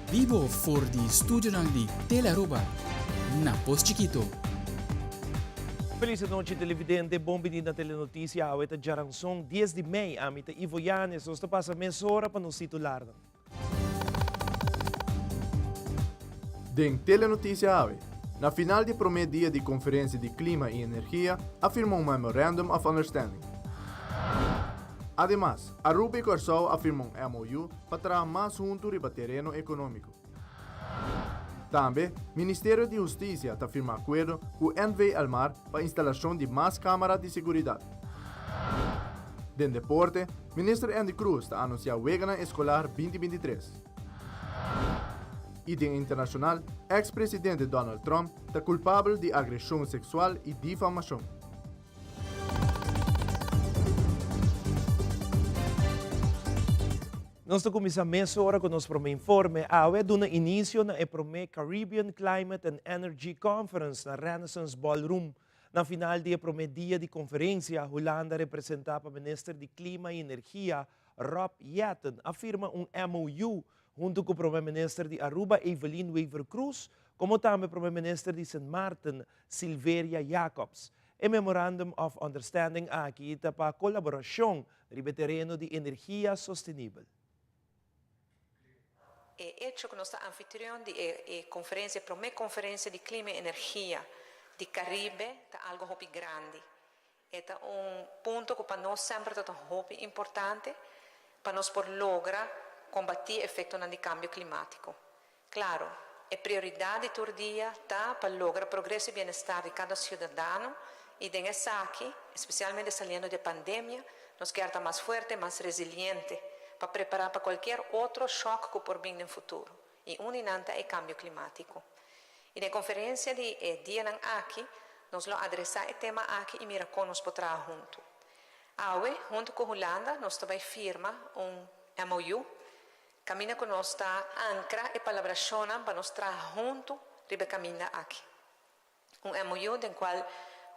Vivo for di studio ng di Tele-Aruba. Na Post Chiquito. Feliz noite, televidente. Bom venir na Telenotícia. Awet Jaransong, 10 de Mei. Amita Ivo Yanes. Osta passa meia hora para nos titular. Den Telenotícia AVE. Na final de primeiro dia de Conferência de Clima e Energia, afirmou um Memorandum of Understanding. Además, Aruba e Corsol afirmam um MOU para trabalhar mais junto no terreno econômico. Também, o Ministério de Justiça está firmando acordo com o NV Almar para a instalação de mais câmaras de segurança. Den deporte, o ministro Andy Cruz está anunciando o Wegana Escolar 2023. E den internacional, ex-presidente Donald Trump está culpável de agressão sexual e difamação. Nós começamos meia hora com o nosso primeiro informe. Awe do início na primeira Caribbean Climate and Energy Conference na Renaissance Ballroom. Na final do primeiro dia de conferência, Holanda representava o ministro de Clima e Energia, Rob Jetten, afirma MOU junto com o primeiro-ministro de Aruba, Evelyn Weaver Cruz, como também o primeiro-ministro de St. Martin, Silveria Jacobs. O Memorandum of Understanding aqui está para a colaboração no terreno de energia sustentável. Hecho que nostra anfitrión de conferenza, promè conferenza di clima e energia di Caribe, è algo hobby grande. È un punto che per noi sempre è stato hobby importante, per noi per lograre combattere l'effetto del cambio climatico. Claro, è priorità di Turdia per lograre progresso e benessere di cada cittadino e in Esaki, specialmente saliendo dalla pandemia, nos quer estar più forte e più resiliente para preparar para qualquer outro choque que por vir no futuro. E uninanta é cambio climático. E na conferência de dia aqui, nós vamos adressar o tema aqui e mira como nós podemos junto. Awe, junto com a Holanda, nós também firma MOU, caminha com nossa ancra e colaboração para nós trabalhar junto e caminhar aqui. MOU do qual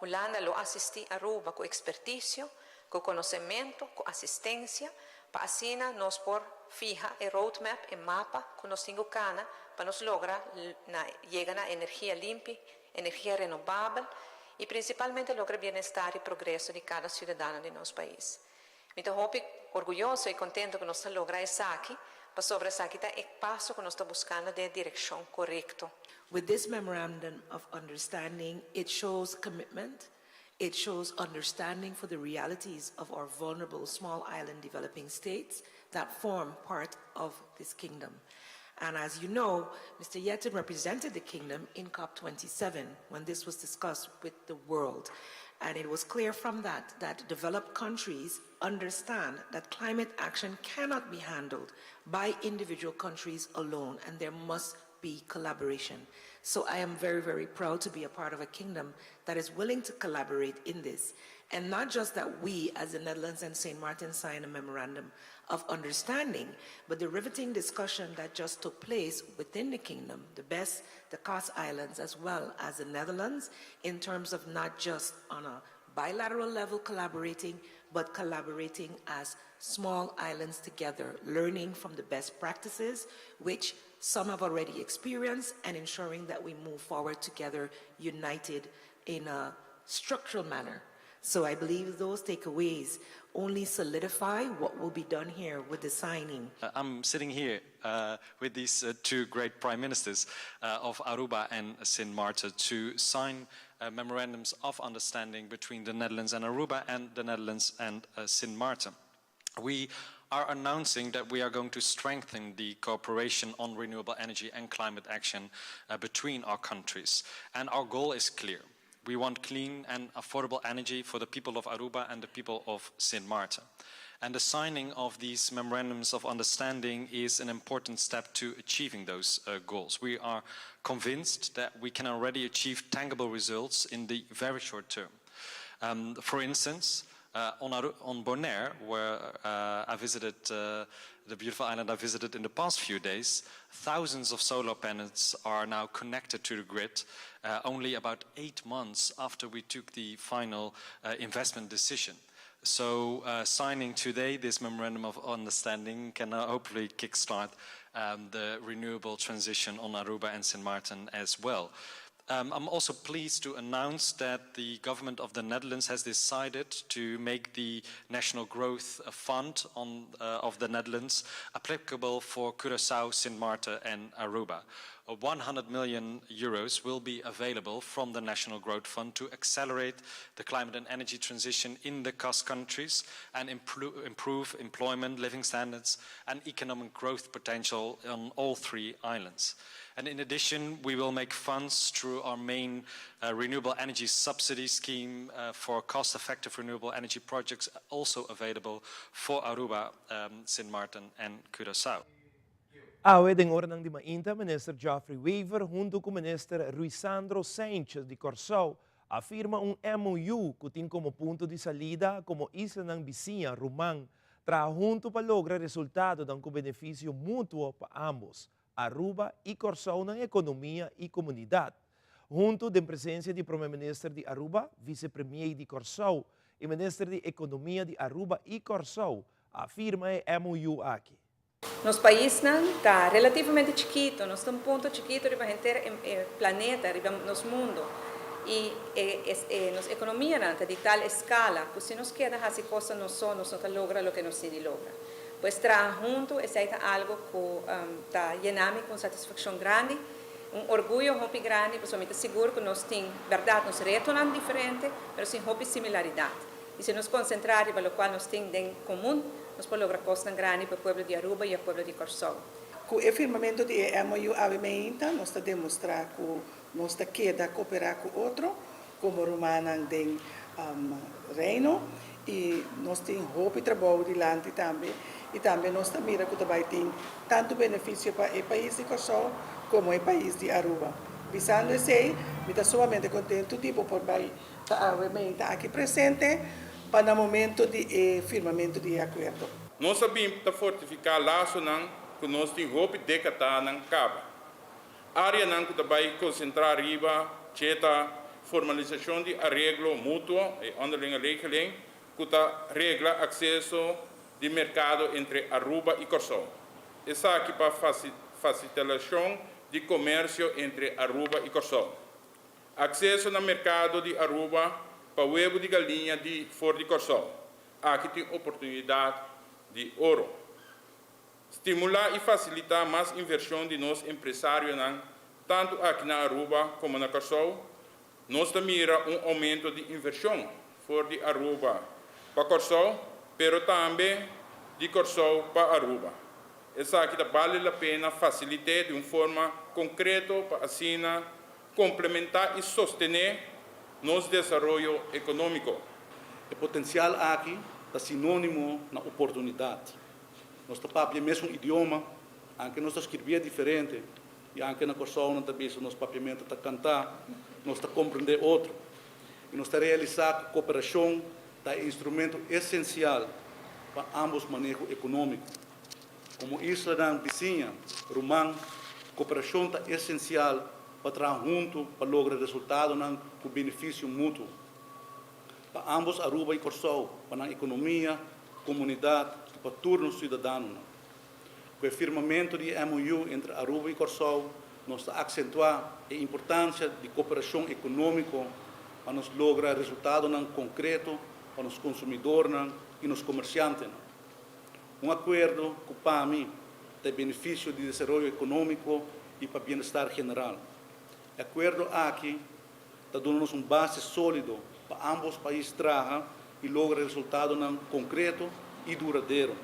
Holanda lo assiste a Aruba com expertise, com conhecimento, com assistência, para assim nós por fija e roadmap e mapa que nós temos cana para nós lograr chegar na energia limpa, energia renovável e principalmente lograr bem-estar e progresso de cada cidadão de nosso país. Então, orgulhoso e contente que nós logramos isso aqui, para sobre isso aqui é o passo que nós estamos buscando na direção correta. With this memorandum of understanding, it shows commitment. It shows understanding for the realities of our vulnerable small island developing states that form part of this kingdom. And as you know, Mr. Yetten represented the kingdom in COP27 when this was discussed with the world. And it was clear from that developed countries understand that climate action cannot be handled by individual countries alone, and there must be collaboration. So I am very, very proud to be a part of a kingdom that is willing to collaborate in this. And not just that we, as the Netherlands and St. Martin, sign a memorandum of understanding, but the riveting discussion that just took place within the kingdom, the Kos Islands, as well as the Netherlands, in terms of not just on a bilateral level collaborating, but collaborating as small islands together, learning from the best practices, which some have already experienced, and ensuring that we move forward together, united in a structural manner. So I believe those takeaways only solidify what will be done here with the signing. I'm sitting here with these two great prime ministers of Aruba and Sint Maarten to sign memorandums of understanding between the Netherlands and Aruba and the Netherlands and Sint Maarten. We are announcing that we are going to strengthen the cooperation on renewable energy and climate action between our countries. And our goal is clear. We want clean and affordable energy for the people of Aruba and the people of Sint Maarten. And the signing of these memorandums of understanding is an important step to achieving those goals. We are convinced that we can already achieve tangible results in the very short term. For instance, on Bonaire, where I visited the beautiful island I visited in the past few days, thousands of solar panels are now connected to the grid only about 8 months after we took the final investment decision. So signing today this memorandum of understanding can hopefully kickstart the renewable transition on Aruba and Sint Maarten as well. I'm also pleased to announce that the government of the Netherlands has decided to make the National Growth Fund of the Netherlands applicable for Curaçao, Sint Maarten and Aruba. 100 million euros will be available from the National Growth Fund to accelerate the climate and energy transition in the coast countries and improve employment, living standards and economic growth potential on all three islands. And in addition, we will make funds through our main renewable energy subsidy scheme for cost-effective renewable energy projects also available for Aruba, Sint Maarten and Curaçao. Awe den ora ng Dimainta, Minister Geoffrey Weaver, junto com Minister Ruisandro Sanchez de Corsao, afirma MOU que tem como ponto de salida como isla ng vizinha, Rumang, para junto para lograr resultado com benefício mútuo para ambos, Aruba e Corsao na economia e comunidade. Junto da presença do Primeiro-Ministro de Aruba, Vice-Premier de Corsao e Ministro de Economia de Aruba e Corsao, afirma MOU aqui. Nosso país está relativamente chiquito, nós estamos um ponto chiquito para o planeta, para o nosso mundo. E nossa economia está de tal escala que se nós queremos fazer coisas nós não logramos o que nós se logra. Pois trabalhar junto é algo que está llenando com satisfação grande, orgulho muito grande, porque eu estou seguro que nós temos, verdade, nós retos diferentes, mas sim muita similaridade. E se nos concentrarmos para o qual nós temos em comum, nós podemos lograr coisas grandes para o povo de Aruba e o povo de Corsao. Com o firmamento de MOU Avementa, nós estamos demonstrando que nós queremos cooperar com o outro, como Romana tem reino, e nós temos roupa e trabalho de lá também. E também nós também temos tanto benefício para o país de Corsao como o país de Aruba. Visando isso, eu estou somente contente de poder estar aqui presente para o momento de firmamento de acordo. Nós sabemos fortificar laço que nós temos roupa de decata na caba. Área que também concentrar riba, cheta formalização de arreglo mútuo e onderlinge regeling, que regla acesso de mercado entre Aruba e Corsao. Isso aqui para facilitação de comércio entre Aruba e Corsao. Acesso no mercado de Aruba para o huevo de galinha de fora de Corsao. Aqui tem oportunidade de ouro. Estimular e facilitar mais inversão de nossos empresários, tanto aqui na Aruba como na Corsao. Nós mira aumento de inversão fora de Aruba para Corsao, mas também de Corsao para Aruba. Isso aqui vale a pena facilitar de uma forma concreta para assim complementar e sostener nosso desenvolvimento econômico. O potencial aqui é sinônimo na oportunidade. Nós falamos o mesmo idioma, aunque nós escrevemos diferente, e aunque na Corsao não também nosso papiamento está cantar, nós está compreender outro. E nós está realizar cooperação, é instrumento essencial para ambos manejo econômico. Como isla da vizinha, Rumang, cooperação é essencial para trabalhar junto para lograr resultados com benefício mútuo. Para ambos, Aruba e Corsao, para a economia, comunidade e para todos os cidadãos. Com o firmamento de MOU entre Aruba e Corsao, nós acentuar a importância de cooperação econômica para nos lograr resultados concretos para os consumidores e os comerciantes. Acordo que para mim tem benefício de desenvolvimento econômico e para bem-estar geral. O acordo aqui está dando-nos base sólido para ambos os países trabalhar e lograr resultados concretos e duradouros.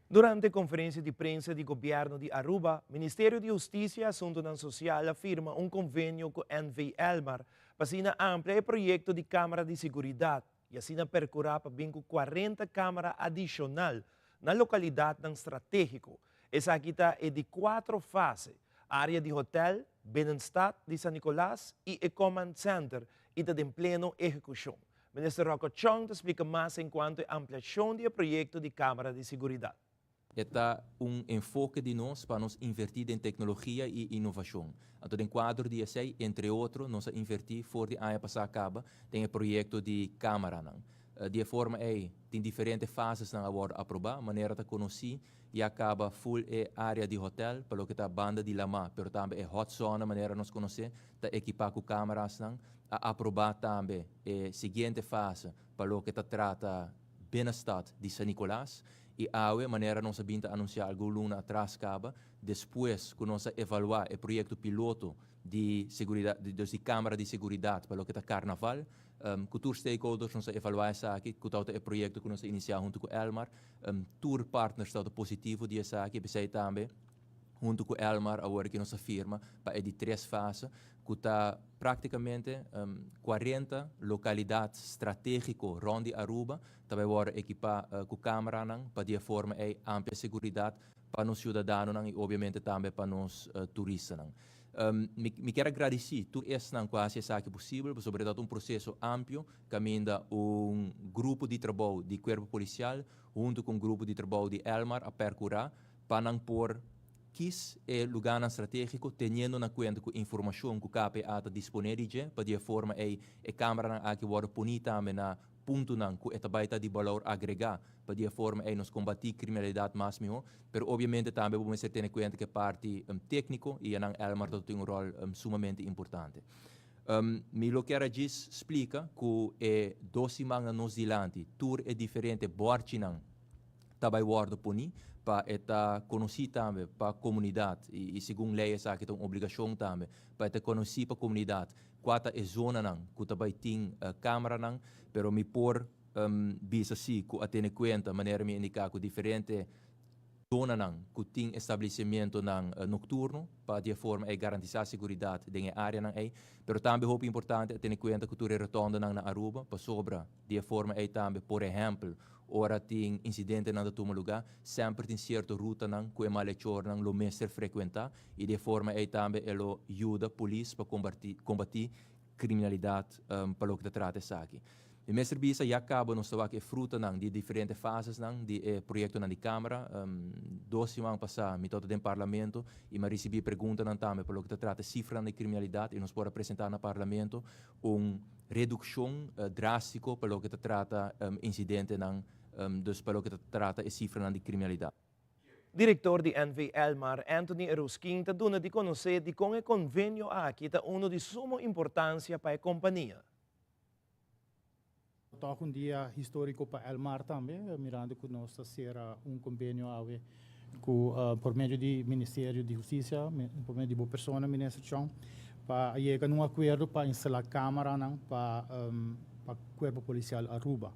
Durante a conferência de prensa do governo de Aruba, o Ministério de Justiça e Assuntos Sociais firma convênio com NV Elmar para ampliar o projeto de Câmara de Seguridade e assim percorrer para bem com 40 câmaras adicionais na localidade estratégico. Essa aqui é de 4 fases: área de hotel, Binnenstad de San Nicolás e o Command Center, e está em pleno execução. O ministro Rocco Chong explica mais em quanto à ampliação do projeto de Câmara de Seguridade. Está enfoque de nós para nos invertir em tecnologia e inovação. Então, em quadro de ESEI, entre outros, nós invertir fora de área passar acaba, tem o projeto de câmara. de forma tem diferentes fases na agora aprovar, maneira de conhecer e acaba full área de hotel, pelo que tá banda de lama, pero também hot zone, maneira nós conhecer, tá equipar com câmeras não, a aprovar também seguinte fase, pelo que tá trata bem-estar de São Nicolás e a maneira nós sabemos anunciar algo luna atrás acaba, depois que nós evaluar o projeto piloto de seguridade, de câmara de segurança pelo que tá carnaval, com os stakeholders nós evaluar essa aqui, com o projeto que nós iniciar junto com Elmar, tour partners está positivo de essa aqui, pensei também junto com Elmar agora que nós firma para de 3 fases, que está praticamente 40 localidades estratégicas rond Aruba, também agora equipar com câmera para de forma ampla segurança para os cidadãos e obviamente também para os turistas. Me quero agradecer tudo isso quase que possível, sobretudo processo amplo, caminha grupo de trabalho de corpo policial, junto com grupo de trabalho de Elmar, a percorrer para pôr lugar estratégico, tendo na conta com informação que o KPA está disponível, para de forma a câmara que vai punir também na ponto que está de valor agregar, para de forma nos combater criminalidade mais melhor, mas obviamente também vamos ter em conta que parte técnico e a Elmar tem rol sumamente importante. Me lo quero explica que 12 semanas nos dilante, tour é diferente, bortinang, também guarda punir, para conhecer também para a comunidade e segundo lei essa que tem uma obrigação também para conhecer para a comunidade qual é a zona não que também tem câmara não, pero me por bisa assim que atende conta maneira me indicar que diferente zona não que tem estabelecimento não noturno para de forma garantir a segurança da área não pero também é importante atende conta que tu retorna na Aruba para sobra de forma também por exemplo ora tem incidente na toma lugar, sempre tem certa ruta não que é malhechor não lo mestre frequentar e de forma também elo ajuda a polícia para combater criminalidade para o que trata essa aqui. E mestre bisa já acaba nos trabalho que fruta não de diferentes fases não de projeto não de câmara 2 semanas passadas me todo dentro parlamento e me recebi pergunta não também para o que trata cifra de criminalidade e nos pode apresentar no parlamento redução drástica para o que trata incidente não dus para o que trata a cifra de criminalidade. Diretor de NV Elmar, Anthony Eruskin, está dando de conhecer de como o convênio aqui está de suma importância para a companhia. Toca dia histórico para Elmar também, mirando que nós será convênio por meio do Ministério de Justiça, por meio de boa pessoa, administração, para chegar a um acordo para instalar câmara para o corpo policial Aruba.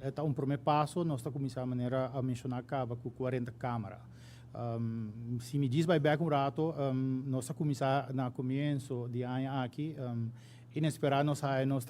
Este é primeiro passo, nós estamos começando a maneira a mencionar acaba com 40 câmaras. Se me diz bem um rato, nós estamos começando no começo de ano aqui, inesperado nós estamos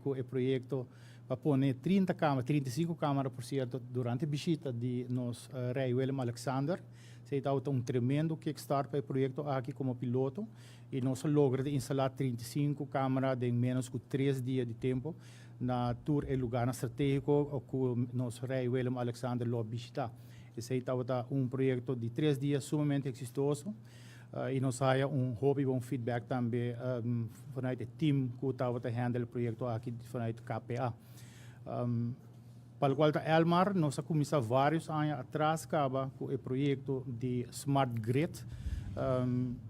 com o projeto para pôr 30 câmaras, 35 câmaras por certo, durante a visita de nosso rei Willem Alexander. Se está tremendo kickstart para o projeto aqui como piloto e nós logramos instalar 35 câmaras em menos de 3 dias de tempo na tour e lugar estratégico que nosso rei Willem Alexander lo visita. Esse é projeto de 3 dias sumamente exitoso e nós há hobby bom feedback também vanuit o time que estava a handle o projeto aqui vanuit KPA. Para o qual Elmar, nós começamos vários anos atrás com o projeto de Smart Grid,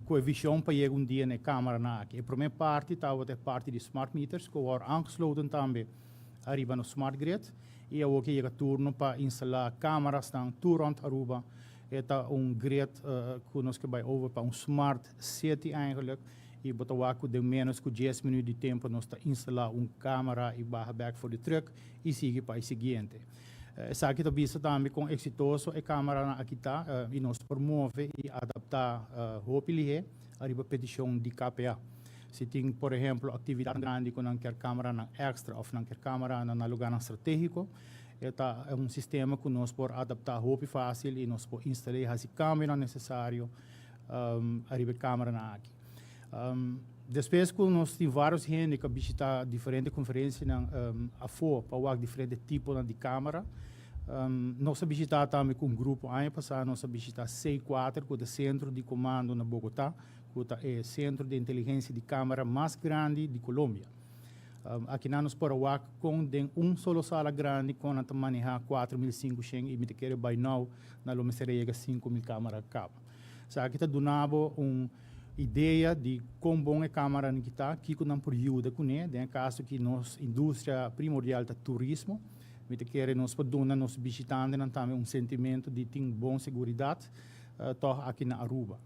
com a visão para chegar dia na câmara. A primeira parte estava a parte de Smart Meters, que foram aangesloten também arriba no Smart Grid, e eu que chega turno para instalar câmaras na rond Aruba. É grid que nós que vai over para Smart City eigenlijk, e botar de menos de 10 minutos de tempo nós instalar câmera e barra back for the truck e seguir para o seguinte. Essa aqui também com exitoso a câmera aqui está e nós promove e adaptar hopefully a petição de KPA. Se tem, por exemplo, atividade grande com uma câmera extra ou uma câmera na lugar estratégico, é sistema que nós podemos adaptar hopefully fácil e nós podemos instalar a câmera necessário a câmera aqui. Depois que nós temos vários gente que visitam diferentes conferências a fora para ver diferentes tipos de câmera. Nós visitamos também com grupo, ano passado nós visitamos C4, que é o centro de comando na Bogotá, que é o centro de inteligência de câmera mais grande de Colômbia. Aqui na nos Paraguay, com solo sala grande, com a manejar 4.500 e me querer by now, na loma seria 5.000 câmeras cabo. So, aqui está donando ideia de quão bom é a câmara que está, que não por ajuda com ele, em caso que nossa indústria primordial do turismo, me querer nos podona nos visitantes também sentimento de ter boa segurança, aqui na Aruba.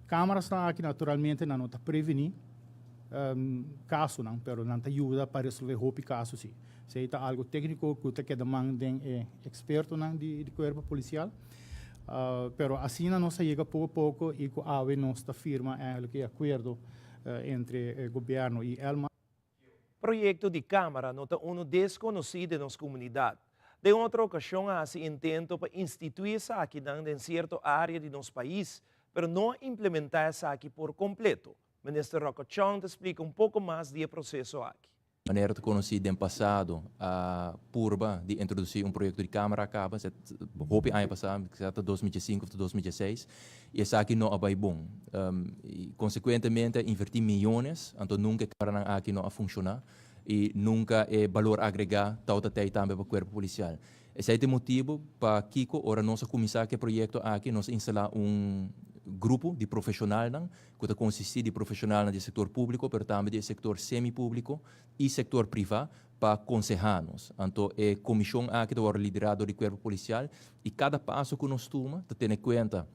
Câmaras está aqui naturalmente não está prevenir caso não, pero não ajuda para resolver roupa caso sim. Se é algo técnico que demanda experto não de corpo policial, pero assim não se chega pouco a pouco e com a nossa firma é acordo entre o governo e Elma. Projeto de câmara nota desconhecido na comunidade. De outra ocasião, há se intento para instituir isso aqui em certa área de nosso país, mas não implementar isso aqui por completo. Ministro Rocco Chong explica pouco mais do processo aqui. De maneira conhecida no passado, a Purba de introduzir projeto de câmara acaba, houve ano passado, que está 2005 ou 2016, e isso aqui não é bom. E, consequentemente, investir milhões, então nunca a câmara aqui não a funcionar, e nunca é valor agregado, também para o corpo policial. Esse é o motivo para Kiko, ora nossa comissária que projeto aqui, nós instalar grupo de profissionais que consiste de profissionais do setor público, mas também do setor semipúblico e setor privado para aconselhar-nos. Então, a comissão aqui é liderada do corpo policial e cada passo que nós tomamos, tem em conta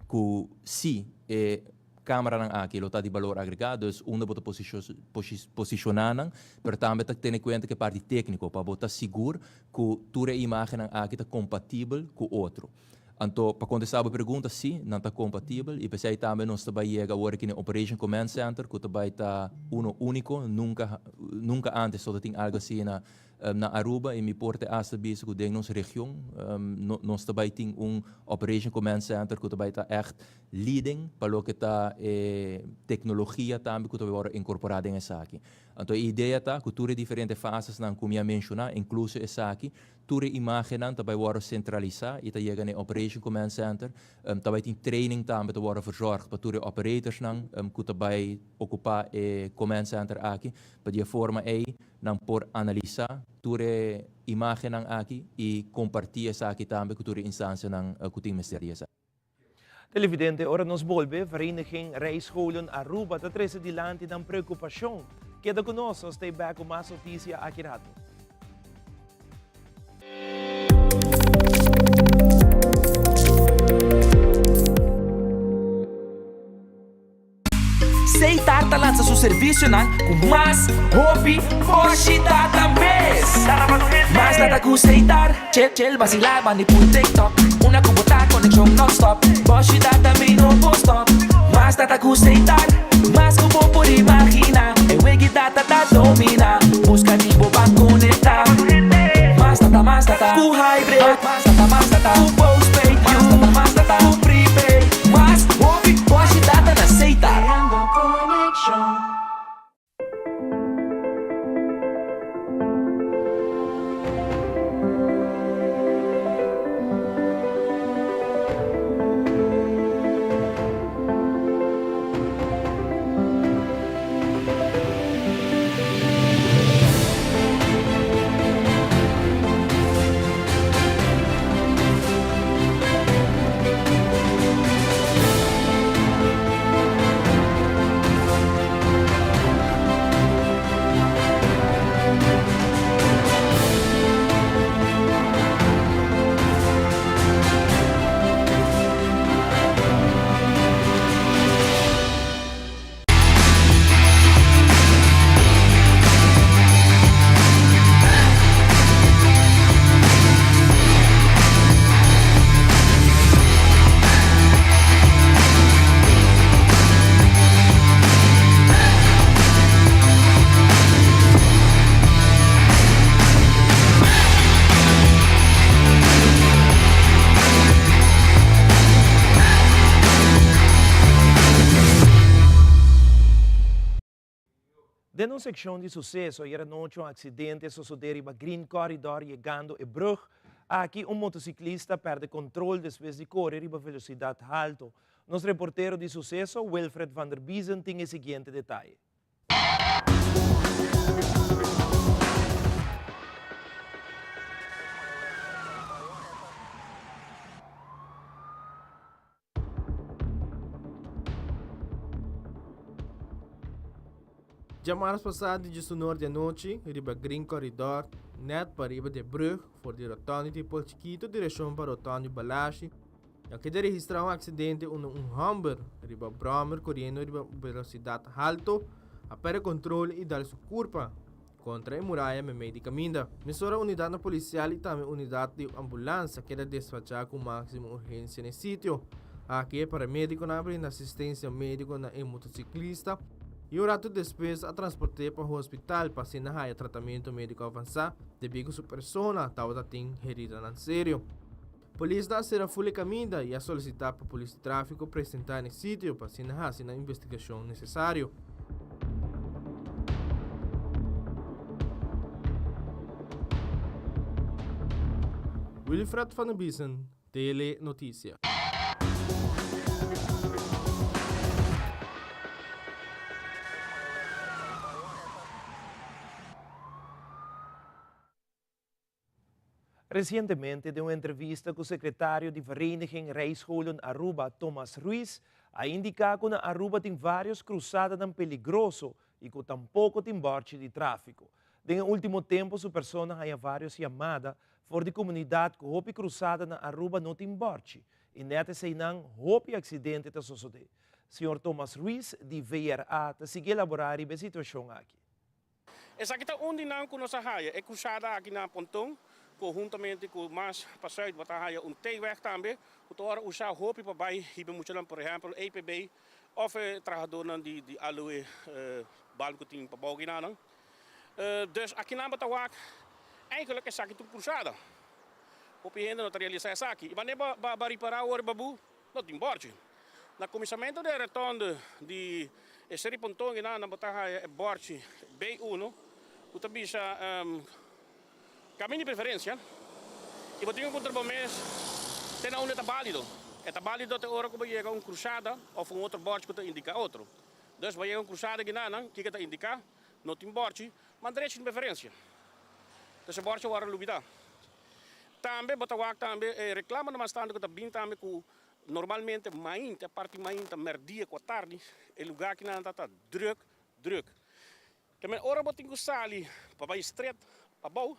que se a Câmara aqui está de valor agregado, uma bota posicionar, mas também tem em conta que a parte técnica para botar seguro que toda a imagem aqui está compatível com o outro. Então, para contestar a pergunta, sim, não está compatível. E pensei também nós também chega agora aqui no Operation Command Center, que também está único, nunca antes só tinha algo assim na Aruba, e me porta hasta bis que dentro nossa região, nós também tem Operation Command Center que também está echt leading para o que está tecnologia também que também agora incorporada em essa aqui. Então, a ideia está que todas as diferentes fases, como eu mencionei, incluso essa aqui, toda a imagem também agora centralizar e está chegando no Operation Command Center, também tem training também agora verzorgd para todos os operators que também ocupar o Command Center aqui, para de forma aí, por analisar toda a imagem aqui e compartilhar essa aqui também com toda a instância que tem mistério. Televidente, ora nos volve, Vereniging Rijscholen Aruba, dat er is die land in preocupação. Queda conosco, stay back com mais notícia aqui rato. Seitar lança seu serviço com mais hobby, hoje data mês. Mas nada com Seitar, chel vacilar, mani por TikTok. Una kubota connection non-stop, hoje data me no post stop. Mas nada com Seitar, mas como por imaginar, e wegi data tá domina, busca de boba conectar. Mas nada, com hybrid, mas nada, com postpaid, mas nada, com prepaid, mas hobby, hoje data na Seitar. Numa secção de sucesso, era noite acidente sucedeu no Green Corridor chegando a Brug. Aqui motociclista perde controle depois de correr a velocidade alta. Nosso reporteiro de sucesso, Wilfred van der Biesen, tem o seguinte detalhe. Jamaras passado de sonor de noite, riba Green Corridor, net para riba de Brug, voor de rotonde de Polchiquito, direção para rotonde Balashi. Aqui de registrar acidente Humber, riba Bromer, correndo riba velocidade alto, a para controle e dar sua curva contra a muralha me meio de caminho. Mesura unidade policial e também unidade de ambulância que deve despachar com máxima urgência no sítio. Aqui é para médico na assistência médica na motociclista. E o rato depois a transporte para o hospital para se na tratamento médico avançado, devido a sua persona estava tem herida na sério. Polícia será full caminho e a solicitar para a polícia de tráfico apresentar no sítio para se na investigação necessária. Wilfred van den Biesen, Tele Notícia. Recientemente, de uma entrevista com o secretário de Vereniging Rijscholen Aruba, Thomas Ruiz, a indicar que na Aruba tem vários cruzadas tão peligroso e que tampouco tem morte de tráfico. No último tempo, sua persona há várias chamadas for de comunidade que houve cruzada na Aruba não tem morte e neta se não houve acidente de suceder. Senhor Thomas Ruiz, de VRA, te sigue elaborar a situação aqui. Essa aqui está onde não conosco é cruzada aqui na Pontão, conjuntamente com mais passagem, botar T-weg também, o hora usar roupa para vai, hibe muito por exemplo, EPB, ou trabalhador de aloe, balco tem para bouwen aan. Dus aqui na Batawak, eigenlijk is aqui tudo cruzada. Op je handen não realiza essa aqui. E wanneer ba reparar o babu, não tem borte. Na comissamento de retorno de esse pontão que na botar borte B1, o tabisa caminho de preferência. E botinho contra o mês, tem um está válido. É válido até a hora que vai chegar cruzada ou outro borte que indica outro. Dus vai chegar cruzada que não, que está indicar, não tem borte, mas direito de preferência. Dus o borte agora lubida. Também Batawak também reclama numa estando que está bem também com normalmente a parte mainta merdia com a tarde, é lugar que não está druk. Também ora botinho sali para estreito, para bom.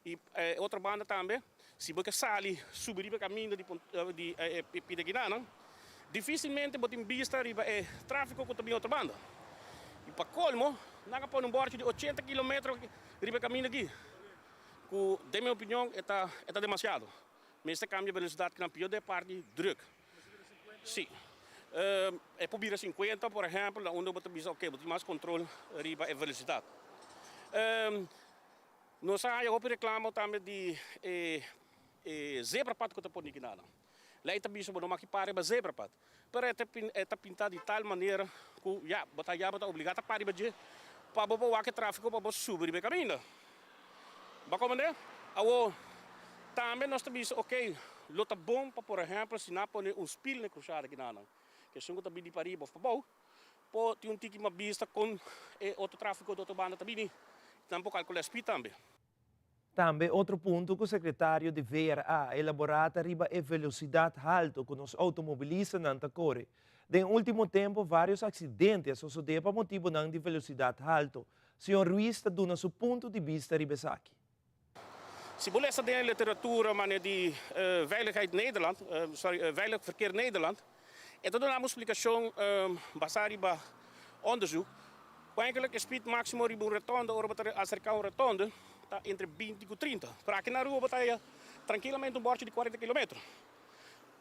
E outra banda também, se você sali subir para o caminho de Pideguinana, dificilmente você tem vista é tráfego com também outra banda. E para colmo, não pode um bordo de 80 km de caminho aqui. Que, de minha opinião, é demasiado. Mas esse cambio de velocidade que não pode parte druk. Sim. É por 50, por exemplo, onde você diz, ok, você tem mais controle riba a velocidade. Nós reclamamos também de zebra pato que está por aqui nada. Lá está bicho não aqui para a zebra pato. Pero é pintado de tal maneira que já está obrigado a parar para botar o tráfego para subir o caminho. Ba comandante? Também nós estamos ok, lota bom para por exemplo se não pôr spil na cruzada aqui nada. Que se não também de pariba para bom, pode ter tiki uma vista com outro tráfego de outra banda também. Tampouco calcular speed também. Também outro ponto que o secretário de VRA elaborado riba a velocidade alta que os automobilistas não correm. No último tempo, vários acidentes sucederam por motivo de velocidade alta. Senhor Ruiz está dando seu ponto de vista riba aqui. Se você leest in de literatuur de Veiligheid Nederland, Veilig Verkeer Nederland, en dat is een explicatie baseerd op onderzoek. Eigenlijk is het maximum ribu rotonde, acerca een rotonde, entre 20 e 30. Para aqui na rua, você tranquilamente um bordo de 40 km.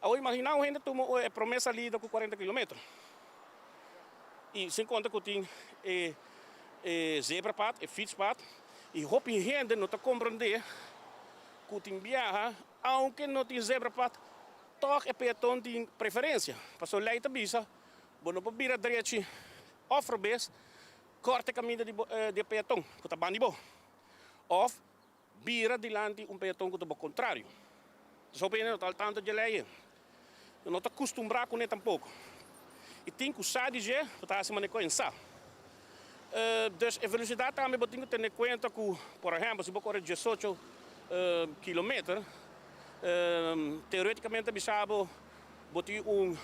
Agora, imagina o gente toma a promessa ali com 40 km. E sem conta que tem zebrapad, fietspad, e roupa em gente não está compreendendo que tem viaja, aunque não tem zebrapad, toch é peatão tem preferência. Passou lá e tabisa, não pode vir a direita, off-road, corta caminho de peatão, que está bem bom. Of vira dilante peatão que está ao contrário. Só bem não está tanto de lei. Não está acostumado com ele tampouco. E tem que usar de jeito para se manejar em sa. Dus a velocidade também botinho ter em conta que, por exemplo, se você correr 18 km, teoreticamente bisabo botinho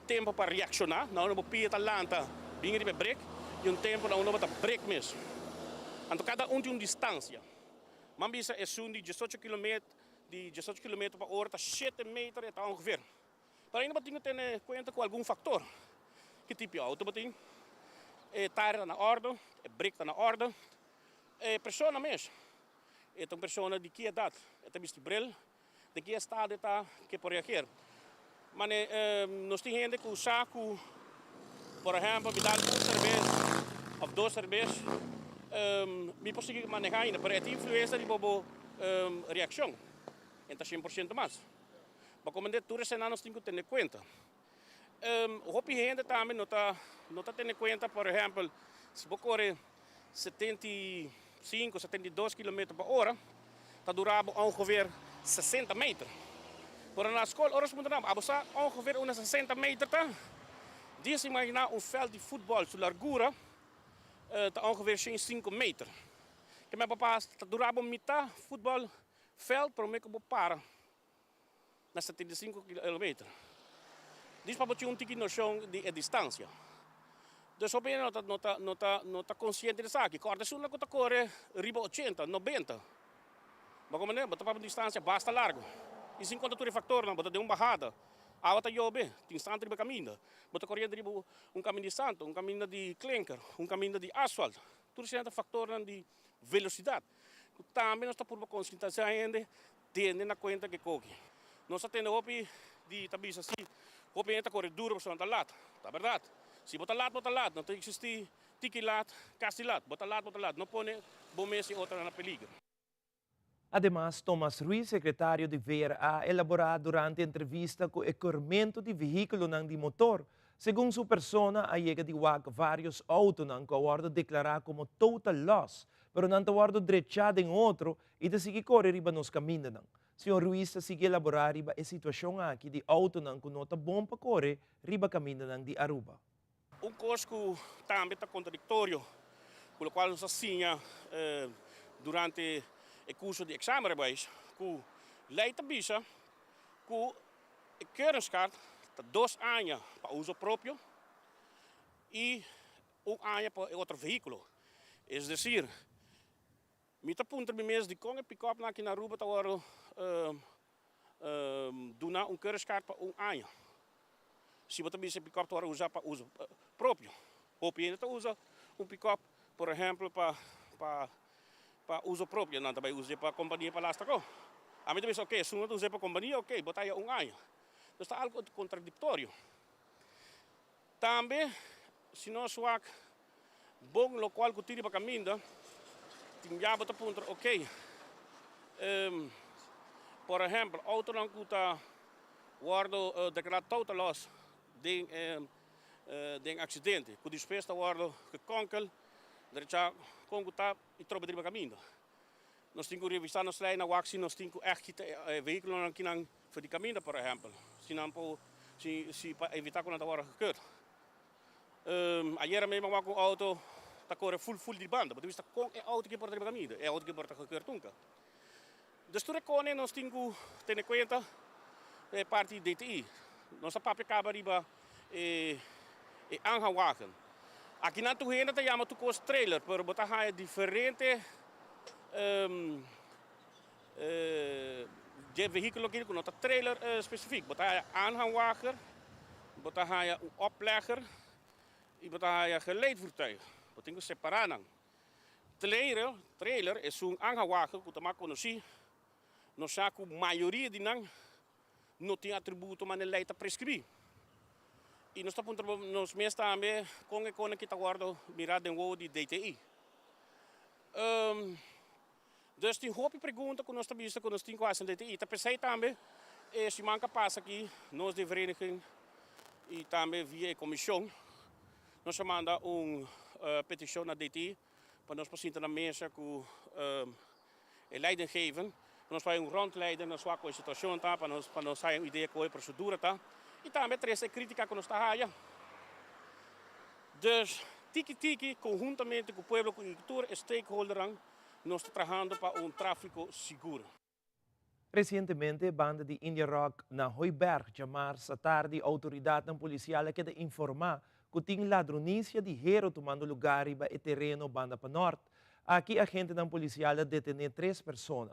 tempo para reaccionar, não não pia talanta, bem de break, e tempo não bota break mesmo. Então cada tem distância. Mas bisa é de 18 km, de 18 km por hora, 7 metros está ongeveer. Para ainda botinho ter em conta com algum fator. Que tipo de auto botinho? Tire está na ordem, break está na ordem, persona mesmo. É uma pessoa de que idade, é visto bril, de que estado está que pode reagir. Mas nós temos gente que usa, por exemplo, me dá uma cerveja ou 2 cervejas, me posso manejar ainda, para a influência de boa reação, então 100% mais. Mas como de tudo isso nós temos que ter em conta. Hope gente também não está tendo em conta, por exemplo, se você correr 75, 72 km por hora, está durando ongeveer 60 metros. Por na escola, horas moet dan, absa ongeveer 60 meter tá. Diz imaginar veld de futebol, sua largura está ongeveer 5 meter. Que meu papá está durando metade futebol veld, para mim que vou para na 75 km. Diz para você tique noção de distância. Dus op een não está consciente disso aqui. Corta sua que corre riba 80, 90. Mas como não, para uma distância basta largo. E sem conta todo fator, não, bota uma barrada. A outra jobe, tem santo de caminho. Bota correndo caminho de santo, caminho de clinker, caminho de asfalto. Tudo isso é fator de velocidade. Também nós está por uma consciência ainda, tendo na conta que coque. Nós está tendo hopi de tabisa assim, hopi entra correr duro para o lado, tá verdade? Se bota lado, não tem que existir tiki lado, casti lado, bota lado, não põe bom mês e outra na peligro. Además, Tomás Ruiz, secretário de VRA, elaborado durante a entrevista com o equipamento de veículo de motor. Segundo sua persona, a chega de WAC vários autos que aguardo declarar como total loss, pero não aguardo drechado em outro e de seguir correr riba nos caminhos. Senhor Ruiz sigue elaborar riba a situação aqui de auto que não está bom para correr riba caminho de Aruba. Coisa que também está contraditório, com o qual nos assinha durante o curso de exame que leita bisa que o keuringskaart está 2 anos para uso próprio e 1 ano para outro veículo. É decir, me punta mês de com pick-up aqui na Aruba tá agora donar keuringskaart para 1 ano. Se você bisa pick-up tá usar para uso próprio, ou ainda usa pick-up, por exemplo, para uso próprio, não também usa para companhia para lastar. A mim também ok, se não usa para companhia, ok, botar 1 ano. Então está algo contraditório. Também, se nós suak bom local que tira para caminho, tem já botar ponto, ok. Por exemplo, auto não custa guardo declarado total loss de acidente, que depois está guardo gekonkel, já congutar e tropa de caminho. Nós temos que revisar nos lei na waxi, nós temos que veículo aqui não for de caminho, por exemplo, se para evitar que não está agora gekeurd. Ayer mesmo com o auto está correndo full de banda, mas está com o auto que porta de caminho, é auto que porta gekeurd nunca. Dus tudo é nós temos que ter em conta a parte de DTI. Nossa papel acaba riba aangewagen. Aqui na Tuhena te chama tu cost trailer, pero botar é diferente de veículo aqui com trailer específico. Botar aanhangwagen, botar oplegger e botar geleidvoertuig. Botar que separar. Trailer é aanhangwagen que também conheci. Nós já que a maioria de não tem atributo, mas ele está prescrito. E nós estamos nos meses também com a que está guardando mirado em de DTI. Dus tem hoop pergunta que nós estamos com nós temos quase em DTI. Tá pensei também se manca passa aqui nós de vereniging e também via a comissão nós chamamos petição na DTI para nós passar na mesa com leiding geven. Nós vamos rondleiden na sua situação tá para nós sair uma ideia com a procedura tá. E também três crítica que nós está aí. Dus tiki-tiki, conjuntamente com o povo, com a agricultura e stakeholders, nós estamos trabalhando para tráfico seguro. Recentemente, banda de India Rock na Hooiberg chamar sa tarde autoridade policial que de informar que tem ladronícia de hero tomando lugar e terreno banda para norte. Aqui a gente policial detém 3 pessoas.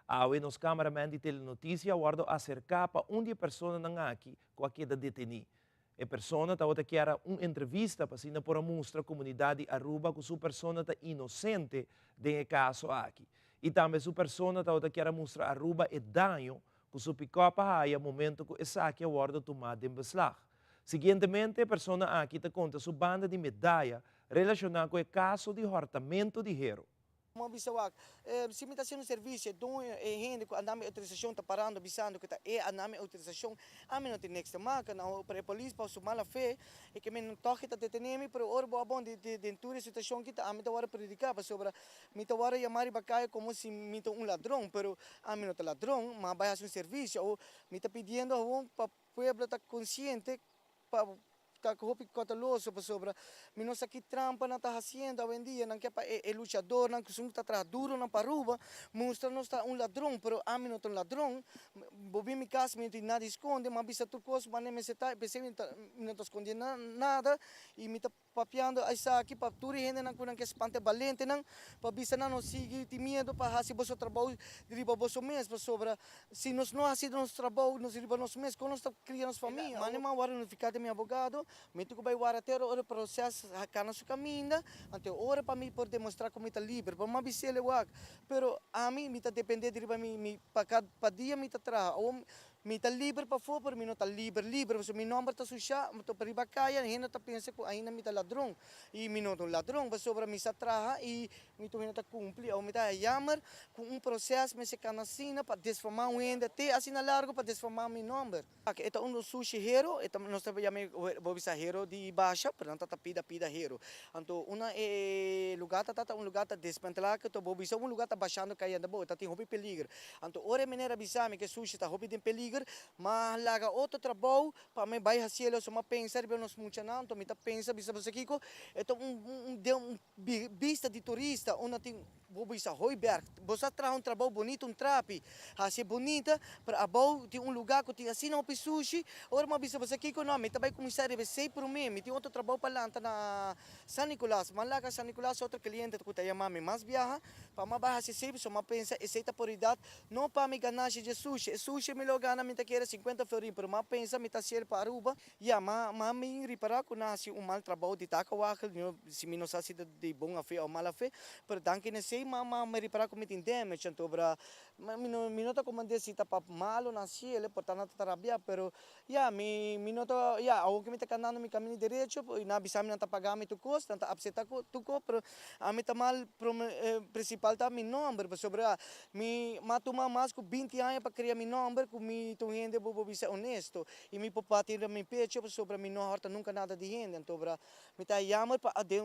Awe nos cameraman de telenotícia guardo acercar para onde pessoa não aqui com aqui da deteni. A pessoa tá que era uma entrevista para sina por mostrar a comunidade Aruba que sua pessoa tá inocente de caso aqui. E também sua pessoa tá que era mostrar Aruba e dano que sua picopa aí momento que essa aqui guardo tomada em beslag. Seguintemente, a pessoa aqui te conta sua banda de medalha relacionada com o caso de hortamento de hero. Uma bisawak, se me está sendo serviço, então a gente que andamos autorização está parando, avisando que andamos autorização, a mim não tem next marca, não para a polícia para sumar a fé, e que me não toque está detendo, pero ora boa bom de dentro situação que está a mim tá hora predicar para sobre, me tá hora chamar e bacaia como se me tá ladrão, pero a mim não tá ladrão, mas vai fazer serviço, ou me tá pedindo para o povo estar consciente para hopi cotaloso para sobra minos aqui trampa na tá hacienda hoje em dia não quer para luchador não que está atrás duro na paruba mostra não está ladrão pero a mim não é ladrão bobi mi casa me tem nada esconde mas bisa tu coisa mas nem me se tá pensei não estou escondendo nada e me tá papiando essa aqui para tudo gente não que espante valente não para bisa não sigue tem medo para fazer bosso trabalho deriva bosso mês para sobra se nós não fazemos nosso trabalho nós deriva nosso mês quando nós criamos família mas nem mais hora notificado meu advogado me tu vai war até o processo cá na sua caminha até hora para mim por demonstrar como está livre para me ser lewak pero a mim me tá depender de mim para dia me tá tra ou me tá livre para fora para mim não tá livre porque meu nome tá suja tô para bacaia ainda tá pensa que ainda me tá ladrão e me não tô ladrão para sobre me sa traha e me tô ainda tá cumprir ou me tá chamar com processo me se canasina para desformar ainda até assim largo para desformar meu nome aqui é um sushi hero é nós trabalhamos bobisa hero de baixa para não tá pida hero então uma lugar tá um lugar tá desmantelar que tô bobisa um lugar tá baixando caindo boa tá tem hobby peligro então ora maneira bisame que sushi tá hobby tem peligro mas laga outro trabalho para me vai hacielo só uma pensar bem nos muita não então me tá pensa bisa você Kiko então vista de turista onde tem bobisa Hooiberg você traz trabalho bonito trapi assim bonita para abau tem lugar que tem assim não sushi ora uma bisa você Kiko não me tá vai começar a ser por mim me tem outro trabalho para lá na San Nicolás mas lá San Nicolás outro cliente que tá chamando mais viaja para me vai assim só uma pensa essa prioridade não para me ganhar de sushi me lo gana me tá querer 50 florin pero mas pensa me tá ser para Aruba e mas me reparar que nasce mal trabalho de tacawakel se me não sabe de bom a fé ou mal a fé pero danke ne sei mas me reparar que me tem damage então para me não tá comandando se tá para malo nasce ele portanto tá rabia pero me não tá algo que me tá canando me caminho direito e na bisa me não tá pagar me tu custa tá upseta tu pero a me tá mal principal tá meu nome sobre me matuma mais com 20 anos para criar meu nome com me tu gente bobo bisa honesto e me popati da me pecho sobre me não horta nunca nada de gente então para me tá chamar para de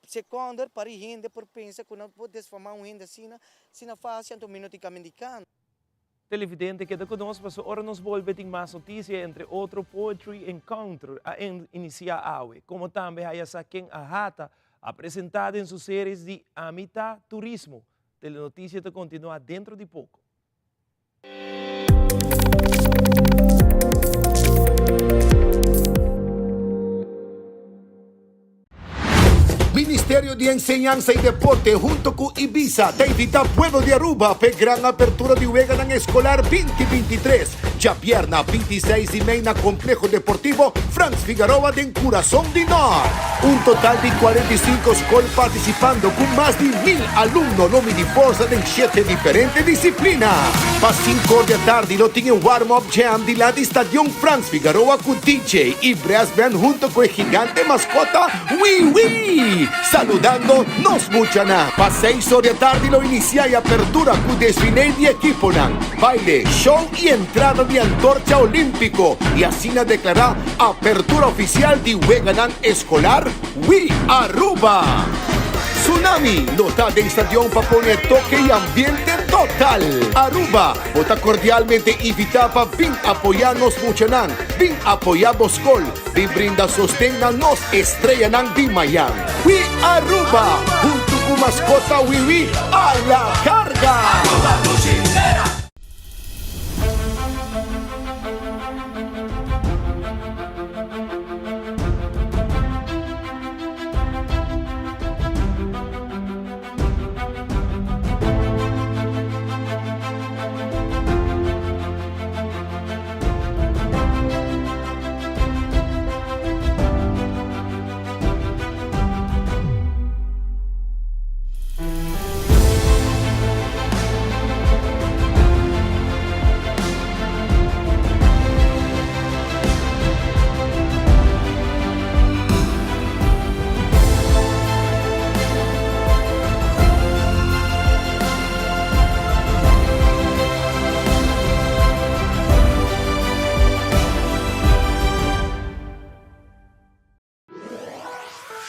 segundo para gente por pensa que não pode transformar gente assim na fácil então me não te caminho. Televidente que conosco, ora nos volvemos mais notícias, entre outro Poetry Encounter, a iniciar awe, como também há essa quem a rata apresentada em suas séries de Amita Turismo. Telenotícia te continua dentro de pouco. Ministerio de Enseñanza y Deporte junto con Ibiza te invita a Pueblo de Aruba a gran apertura de Weganan Escolar 2023. Ya pierna 26 y meina Complejo Deportivo Franz Figueroa de Corazón de Norte. Un total de 45 escuelas participando con más de 1000 alumnos lo de forza en 7 diferentes disciplinas. Para 5 de la tarde lo tiene warm-up jam de la Estadio Franz Figueroa con DJ y brass band junto con el gigante mascota Wii. Saludando nos muchana. Pa 6 horas de tarde lo inicia y apertura con desfile de equipo nan. Baile, show y entrada de antorcha olímpico. Y así na declara apertura oficial de Weganan Escolar We Aruba. Tsunami, nota de estadio para poner toque y ambiente total. Aruba, vota cordialmente invitaba vin apoyarnos muchanan, vin apoyamos Col, vin brinda sostén na nos estrella ng Bimayang. We Aruba, junto con mascota Wiwi a la carga.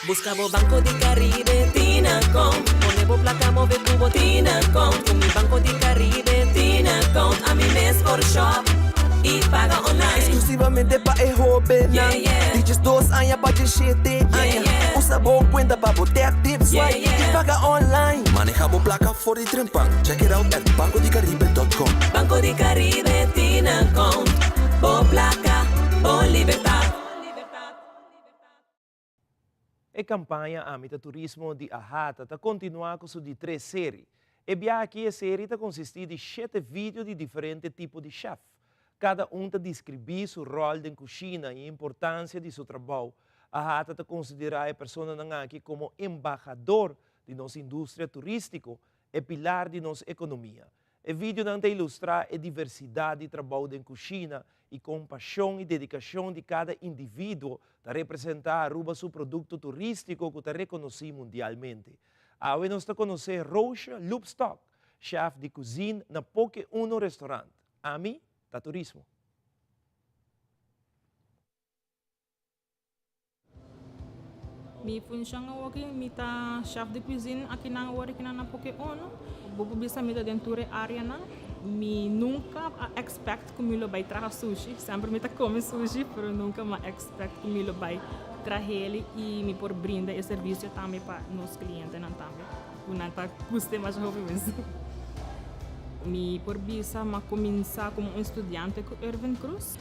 Buscamos Banco di Caribe, Tinacom. Ponemos placa, move cubo, Tinacom. Con mi Banco di Caribe, Tinacom. A mi mes por shop y paga online. Exclusivamente para el joven. Yeah, yeah. Dices 2 años para el 7 años. Usa boa cuenta para botar tips. Yeah, yeah. Y paga online. Manejamos placa for the Trimpan. Check it out at bancodicaribe.com. Banco di Caribe, Tinacom. Bo placa, bo libertad. A campanha Amita Turismo de Ahata está continuando com de 3 séries. E bia aqui a série está consistir de 7 vídeos de diferentes tipos de chef. Cada está descreve seu rol na cozinha e a importância de seu trabalho. Ahata está considerada a pessoa aqui como embaixador de nossa indústria turística e pilar de nossa economia. O vídeo não ilustra a diversidade de trabalho na cozinha e compaixão e dedicação de cada indivíduo para representar Aruba seu produto turístico que está reconhecido mundialmente. Agora nós estamos conhecer Rocha Loopstock, chefe de cozinha na Poke Uno restaurante. Ami da Turismo. Mi função aqui, mi ta chef de cuisine aqui na hora que na Poke Uno. Bobo bisa mi ta dentro área na. Mi nunca expect que mi lo vai trazer sushi. Sempre mi ta come sushi, pero nunca ma expect que mi lo vai trazer ele e mi por brinda e serviço também para nos clientes não também. O não ta custe mais hobby mesmo. Mi por bisa ma começar como estudante com Irvin Cruz.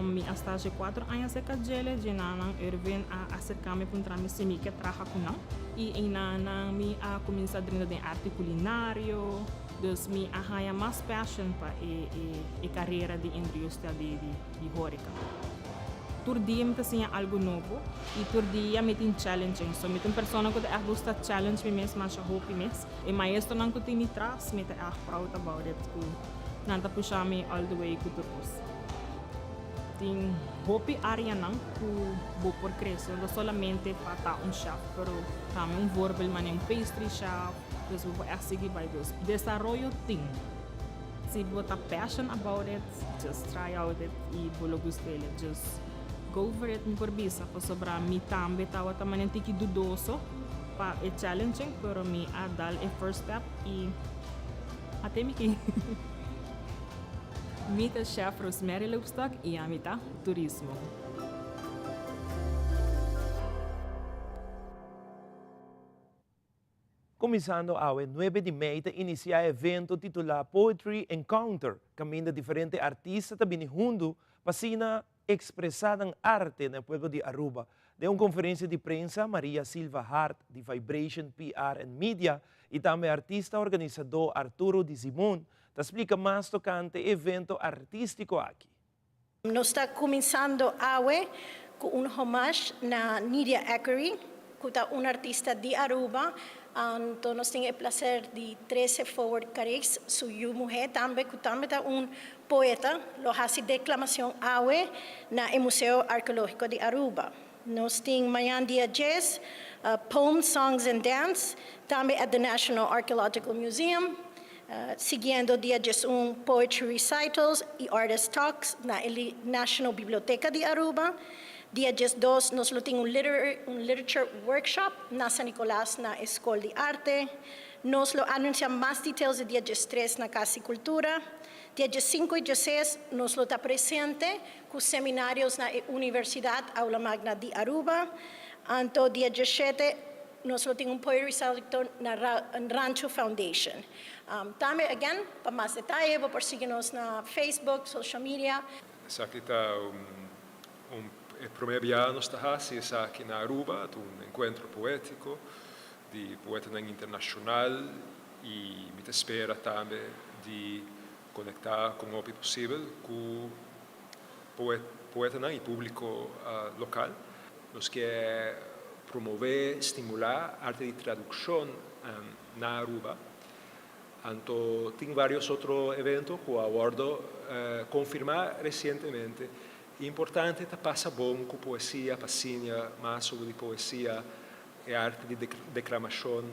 Mi estágio 4 anos de cajele, de nanang Irvin a acercar-me para me semi que trabalha com não. E em nanang mi a começar a treinar de arte culinário. Dus mi ahaya mais passion para a carreira de indústria de hórica. Todo dia me tinha algo novo e todo dia me tinha challenging. So, me tem pessoa que gosta de challenge me mesmo, mas eu hope mesmo. E maestro não que tem me traz, me tem proud about it. Não tá puxar me all the way to the post. Tem hope área não que vou por crescer, não somente para estar chef, pero também verbal, mas pastry chef. Dus we echt zeggen bij dus desarrollo thing. Si we have passion about it, just try out it e bolo gustele. Just go for it por bisa. Po sobra mi tambe tawa taman tiki dudoso pa e challenging pero mi adal e first step e atemi ki. Mita chef Rosemary Loopstock e Amita Turismo. Começando ao 9 de maio, iniciar evento titulado Poetry Encounter, caminho de diferentes artistas também junto para expressar arte no povo de Aruba. De uma conferência de prensa, Maria Silva Hart, de Vibration PR and Media, e também artista organizador Arturo Di Simon, te explica mais tocante evento artístico aqui. Nós estamos começando hoje com homenagem na Nidia Ekery, que é uma artista de Aruba. Então, nós temos o prazer de trazer forward Caris, sua mulher também, que também é poeta, que faz declamação hoje no Museu Arqueológico de Aruba. Nós temos amanhã dia 10, Poems, Songs and Dance, também at the National Archaeological Museum. Seguindo dia 11, Poetry Recitals e Artist Talks na National Biblioteca de Aruba. Dia 12, nós temos um literature workshop na San Nicolás, na Escola de Arte. Nos lo anuncian más details de dia 3 na Casa de Cultura. Dia 5 e 6 nos lo está presente com seminários na Universidade Aula Magna de Aruba. Anto dia 17 nós temos apoio resalto na Rancho Foundation. Também, again, para mais detalhes, vou seguir-nos na Facebook, social media. Essa aqui está primeiro ano está aqui na Aruba, um encontro poético de poeta internacional e me espera também de conectar com o que possível com poeta e público local. Nós queremos promover, estimular a arte de tradução na Aruba. Então, tem vários outros eventos que eu abordo confirmar recentemente. É importante que passa bom com poesia, passinha, mais sobre poesia e arte de declamação.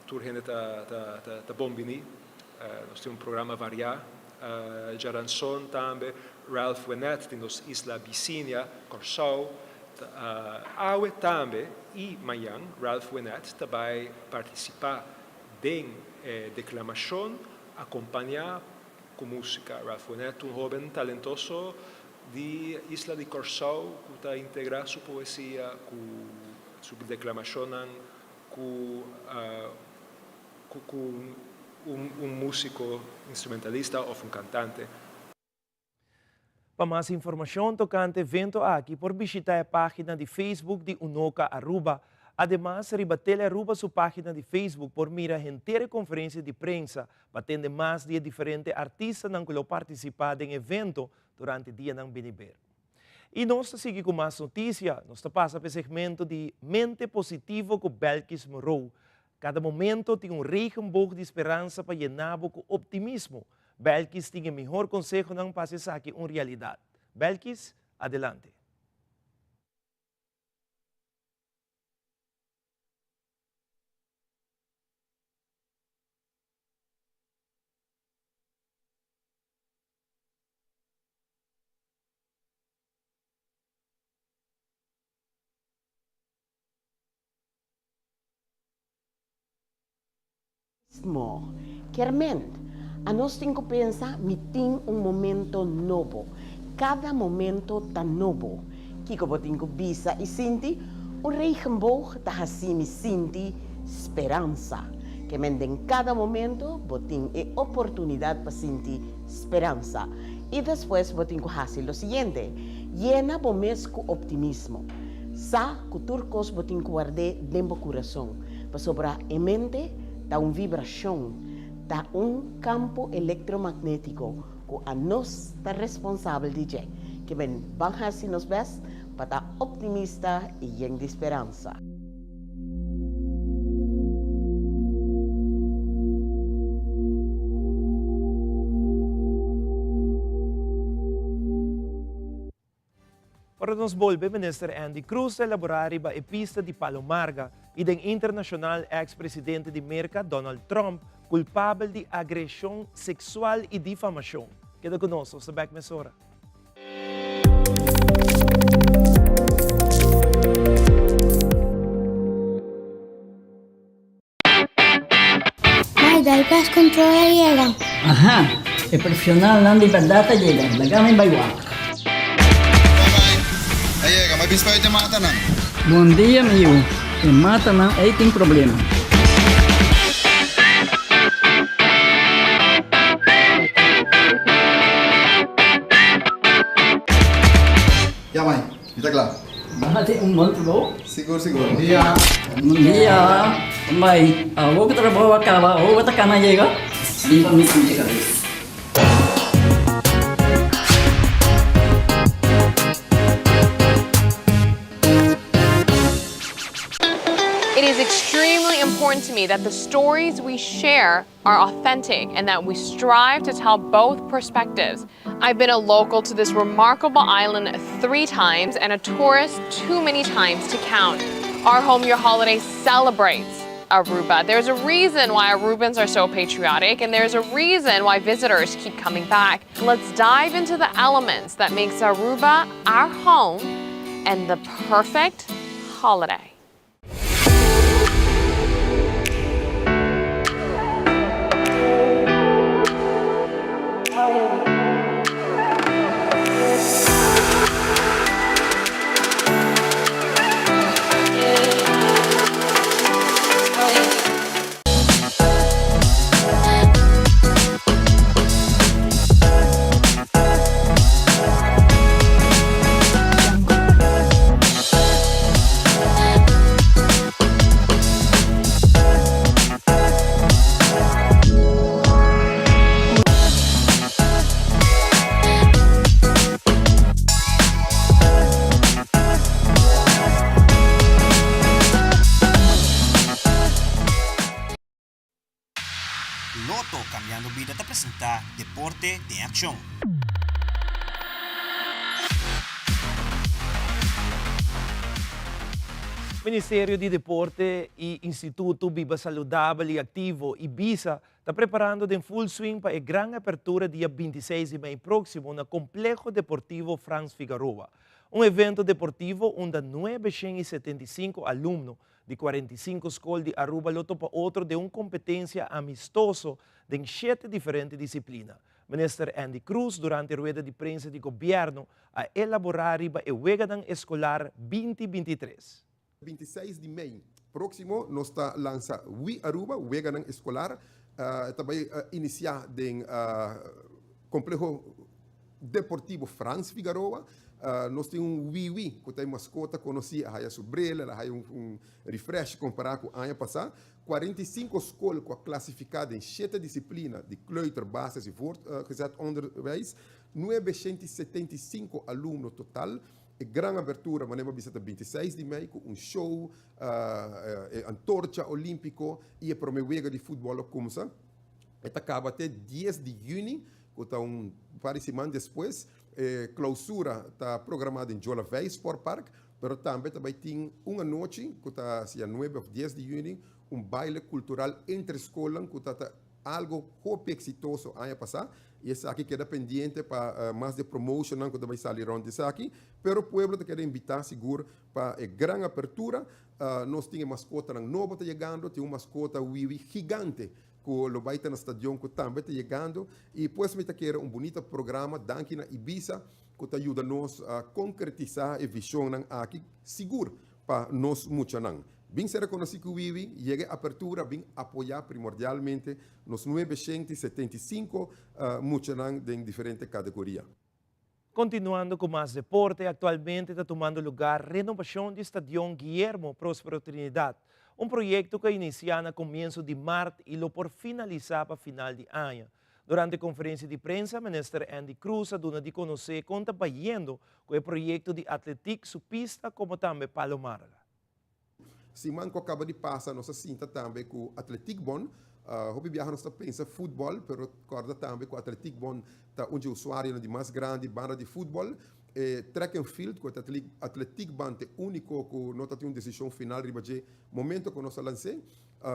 Toda gente está bom bem. Nós temos programa variado. Jaranson também, Ralph Wenet, temos Isla Bicínia, Corsau. Aue também e amanhã, Ralph Wenet vai participar da declamação, acompanhar com música. Ralph Wenet, jovem talentoso de Isla de Corsau, que está integrando sua poesia com sua declamação com músico instrumentalista ou cantante. Para mais informação tocante evento aqui, por visitar a página de Facebook de Unoca Aruba. Además, Ribatel Aruba sua página de Facebook por mira inteira conferência de prensa para atender mais de diferentes artistas que vão participar em evento durante o dia ng Biniber. E nós seguimos com mais notícias. Nós passamos para o segmento de Mente Positivo com Belkis Morou. Cada momento tem regenboog de esperança para llenar com optimismo. Belkis tem o melhor consejo ng pasisaki uma realidade. Belkis, adelante. Quermente, a nós temos que pensar que tem momento novo. Cada momento está novo. Que eu tenho que visa e sentir o regenboog está assim me sentir esperança. Que em cada momento eu tenho a oportunidade para sentir esperança. E depois eu tenho que fazer o seguinte: llena o mês com optimismo. Sa que turcos eu tenho que guardar dentro do coração. Para sobrar a mente, está uma vibração. Está campo eletromagnético que a nós está responsável de que vem bajar se nos ves para estar optimista e lleno de esperança. Para nos volver, Minister Andy Cruz elaborar a pista de Palomarga e do internacional ex-presidente de América, Donald Trump, culpável de agressão sexual e difamação. Queda conosco sa Back Mesora. Ay, dahil pes control llega. Ajá, el profesional não de verdade llega. Lagam em Baywalk. Ayega, may bispa ito mata na. Bom dia, meu. E mata não, aí tem problema. Ya, mãe. Está claro. Mate monte bom? Seguro, seguro. Bom dia. Bom dia. Mãe, vou que trabalho acaba. Vou botar cana chega. Limpa minha cabeça. It is extremely important to me that the stories we share are authentic and that we strive to tell both perspectives. I've been a local to this remarkable island 3 times and a tourist too many times to count. Our Home Your Holiday celebrates Aruba. There's a reason why Arubans are so patriotic, and there's a reason why visitors keep coming back. Let's dive into the elements that makes Aruba our home and the perfect holiday. Cambiando Vida te presenta Deporte de Acción. Ministério de Deporte e Instituto Viva Saudável e Ativo, Ibiza, está preparando em full swing para a grande abertura dia 26 de maio próximo no Complexo Deportivo Franz Figueroa. Evento deportivo onde 975 alunos de 45 escolas de Aruba lutam para outro de competência amistoso em 7 diferentes disciplinas. Minister Andy Cruz, durante a rueda de prensa de governo, a elaborar o Wegadan Escolar 2023. 26 de maio próximo, nós está lança Aruba, o Wegadan Escolar, também iniciar o Complexo Deportivo Franz Figueroa. Nós temos que tem mascota conhecida, a sobrela, a refresh comparado com o ano passado. 45 escolas classificadas em 7 disciplinas de kleuter, basis e voortgezet onderwijs. 975 alunos total. Grande abertura, mas nós vamos 26 de maio com show, antorcha olímpico e a promovida de futebol começa. Acaba até 10 de junho, que está par semana depois. Clausura está programada em Jola Vei Sport Park, mas também tem uma noite, que está a 9 ou 10 de junho, baile cultural entre escolas, que está algo muito exitoso ano passado. E esse aqui queda pendente para mais de promotion que vai sair onde isso aqui. Pero o povo quer invitar seguro para a grande abertura. Nós temos mascota nova está chegando, tem uma mascota gigante que lo vai estar no estádio que também está chegando. E depois me quer bonito programa daqui na Ibiza que ajuda nós a concretizar a visão aqui seguro para nós muito não. Bem ser reconhecido que vive, chega a apertura, bem apoiar primordialmente nos 975 muchanan em diferentes categorias. Continuando com mais deporte, atualmente está tomando lugar a renovação do Estadio Guillermo Próspero Trinidad, projeto que inicia no começo de março e lo por finalizar para final de ano. Durante a conferência de prensa, o ministro Andy Cruz deu de conhecer que está trabalhando com o projeto de atletismo supista como também Palomarga. Simão que acaba de passar nossa cinta também com o Atletic Bon. Hobby viaja nós pensa futebol, mas recorda também que o Atletic Bon está onde o usuário de mais grande banda de futebol. Track and field, que o Atletic Bon é único que nós temos uma decisão final riba momento que nós lancei.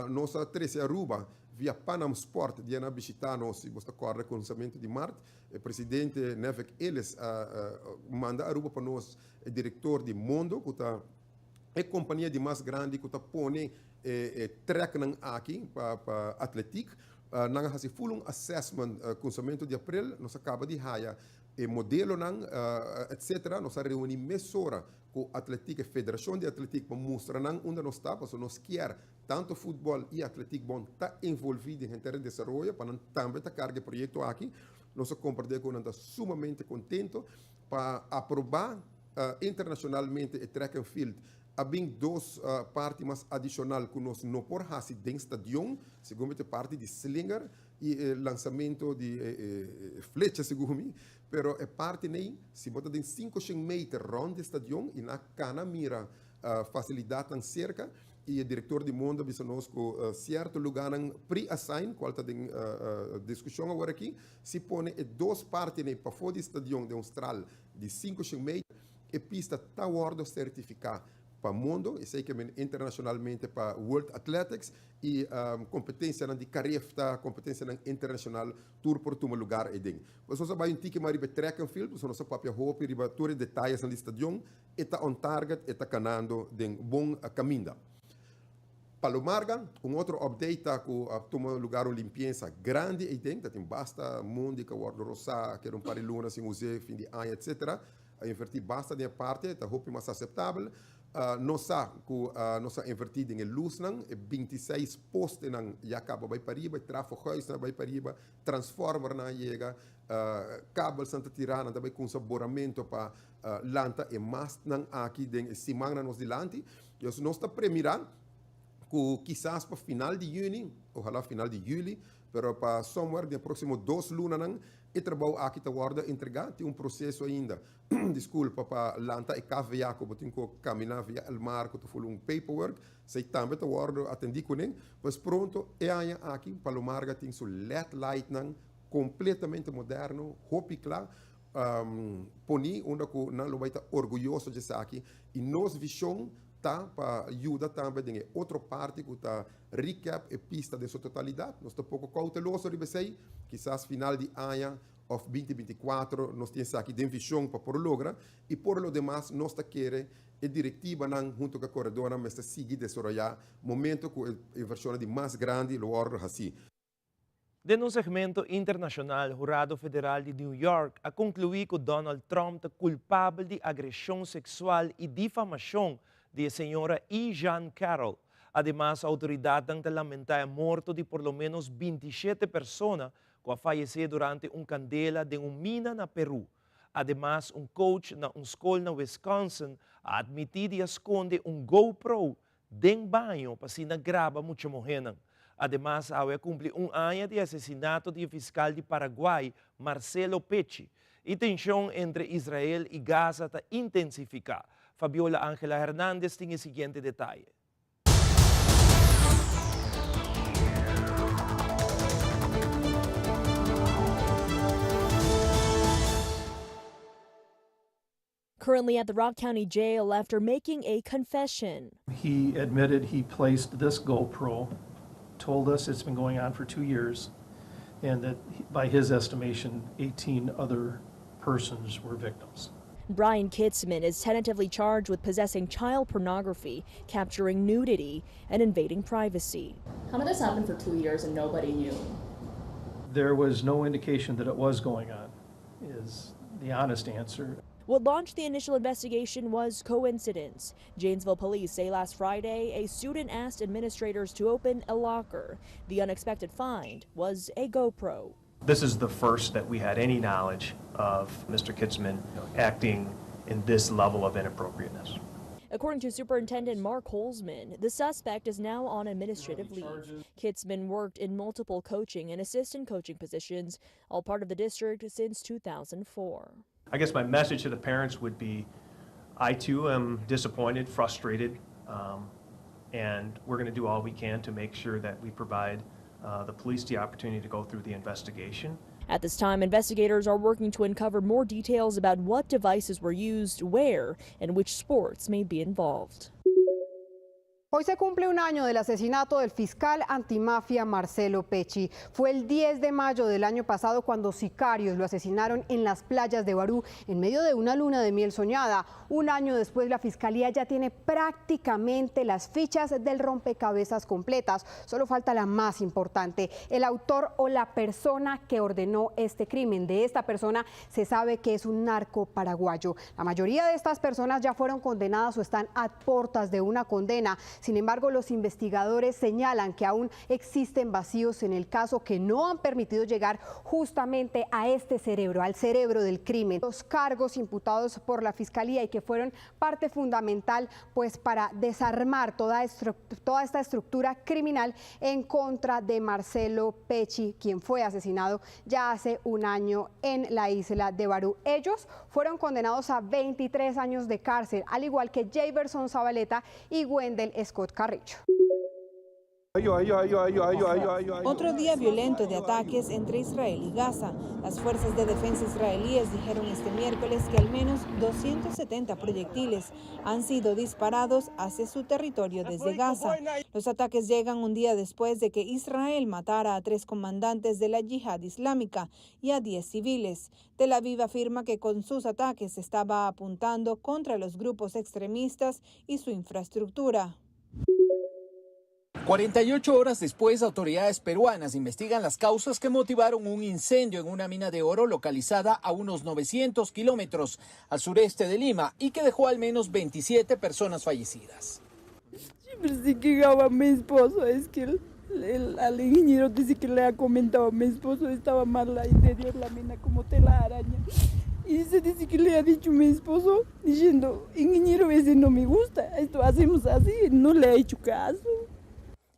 Nossa 13 Aruba via Panam Sport de na visitar nós, se você acorda com o lançamento de março. O presidente Nevek Ellis manda Aruba para nós, o diretor de Mondo, que está a companhia de mais grande que está põe track aqui para atletic. Nós fazemos full assessment lançamento de abril, nós acaba de hire modelo etc. Nós reunimos mesura com a Atletic Federação de Atletic para mostrar onde nós estamos, porque nós queremos tanto futebol e atletic bom está envolvido em terreno de desenvolvimento para também estar carga projeto aqui. Nós compartilhamos com nós sumamente contento para aprovar internacionalmente o track and field. Há duas partes mais adicionais que nós não podemos fazer dentro do estádio, segundo a parte de slinger e lançamento de flecha, segundo mim. Mas a parte nem, se bota de 500 metros rond do estádio e na cana mira facilidade em cerca e o diretor de mundo disse nós que certo lugar pre-assign, qual está em discussão agora aqui, se põe duas partes para fora do estádio de Austrália de 500 metros e pista está ordem certificada para o mundo, e sei que internacionalmente para World Athletics e competência de carreira, competência internacional, tudo por um lugar aí. Nós vamos ter que ir para track and field, nós vamos para roupa, para todos os detalhes no estádio, e está on target, e está canando de bom caminho. Palomarga, outro update que toma lugar uma limpeza grande aí dentro, tem basta mundo que o rosa, que par de lunas em usar fim de ano, etc. A invertir basta de parte, está roupa mais aceitável. Nós nós invertido em luz, 26 postes já acaba vai para riba, tráfego vai para riba, transformer na chega, cabo santa tirana também com saboramento para lanta e mais aqui em semana nos dilante. Nós está premiando que quizás para final de junho, ojalá final de julho, pero para somewhere de próximo 2 lunas e trabalho aqui está guarda entregar tem processo ainda desculpa para lanta e cavia como tem que caminhar via o mar que tu foi paperwork sei também está guarda atendi com ele mas pronto e aí aqui para o marga tem su LED light completamente moderno hopi claro poni onde que não vai estar orgulhoso de aqui e nos visão tá para ajudar também em outra parte que tá recap e pista de sua totalidade nós estamos pouco cauteloso de sei quizás final de ano of 2024 nós temos aqui de visão para por lograr e por lo demás nós está querer a diretiva não junto com a corredora mas está seguir desarrollar momento que a versão de mais grande lo ordem assim. De um segmento internacional, o Jurado Federal de New York a concluir que Donald Trump é culpável de agressão sexual e difamação de senhora E. Jean Carroll. Además, a autoridade também lamenta a morte de por lo menos 27 pessoas que faleceram durante candela de mina na Peru. Además, coach na escola na Wisconsin a admitir e esconde GoPro dentro banho para se grava muita morrena. Además, ahora cumple año de asesinato del fiscal de Paraguay, Marcelo Pecci. Y tensión entre Israel y Gaza está intensificada. Fabiola Ángela Hernández tiene el siguiente detalle. Currently at the Rock County Jail after making a confession. He admitted he placed this GoPro, told us it's been going on for 2 years, and that by his estimation, 18 other persons were victims. Brian Kitzman is tentatively charged with possessing child pornography, capturing nudity, and invading privacy. How did this happen for 2 years and nobody knew? There was no indication that it was going on, is the honest answer. What launched the initial investigation was coincidence. Janesville police say last Friday a student asked administrators to open a locker. The unexpected find was a GoPro. This is the first that we had any knowledge of Mr. Kitzman acting in this level of inappropriateness. According to Superintendent Mark Holzman, the suspect is now on administrative leave. Kitzman worked in multiple coaching and assistant coaching positions, all part of the district since 2004. I guess my message to the parents would be, I too am disappointed, frustrated, and we're going to do all we can to make sure that we provide the police the opportunity to go through the investigation. At this time, investigators are working to uncover more details about what devices were used, where, and which sports may be involved. Hoy se cumple un año del asesinato del fiscal antimafia Marcelo Pecci. Fue el 10 de mayo del año pasado cuando sicarios lo asesinaron en las playas de Barú en medio de una luna de miel soñada. Un año después, la fiscalía ya tiene prácticamente las fichas del rompecabezas completas. Solo falta la más importante, el autor o la persona que ordenó este crimen. De esta persona se sabe que es un narco paraguayo. La mayoría de estas personas ya fueron condenadas o están a puertas de una condena. Sin embargo, los investigadores señalan que aún existen vacíos en el caso que no han permitido llegar justamente a este cerebro, al cerebro del crimen. Los cargos imputados por la Fiscalía y que fueron parte fundamental pues para desarmar toda esta estructura criminal en contra de Marcelo Pecci, quien fue asesinado ya hace un año en la isla de Barú. Ellos fueron condenados a 23 años de cárcel, al igual que Jayverson Zabaleta y Wendell Scott Carrillo. Otro día violento de ataques entre Israel y Gaza. Las fuerzas de defensa israelíes dijeron este miércoles que al menos 270 proyectiles han sido disparados hacia su territorio desde Gaza. Los ataques llegan un día después de que Israel matara a 3 comandantes de la yihad islámica y a 10 civiles. Tel Aviv afirma que con sus ataques estaba apuntando contra los grupos extremistas y su infraestructura. 48 horas después, autoridades peruanas investigan las causas que motivaron un incendio en una mina de oro localizada a unos 900 kilómetros al sureste de Lima y que dejó al menos 27 personas fallecidas. Sí que a mi esposo, es que al ingeniero dice que le ha comentado a mi esposo, estaba mal la interior, la mina como tela araña. Y se dice que le ha dicho a mi esposo, diciendo, ingeniero, ese no me gusta, esto hacemos así, no le ha hecho caso.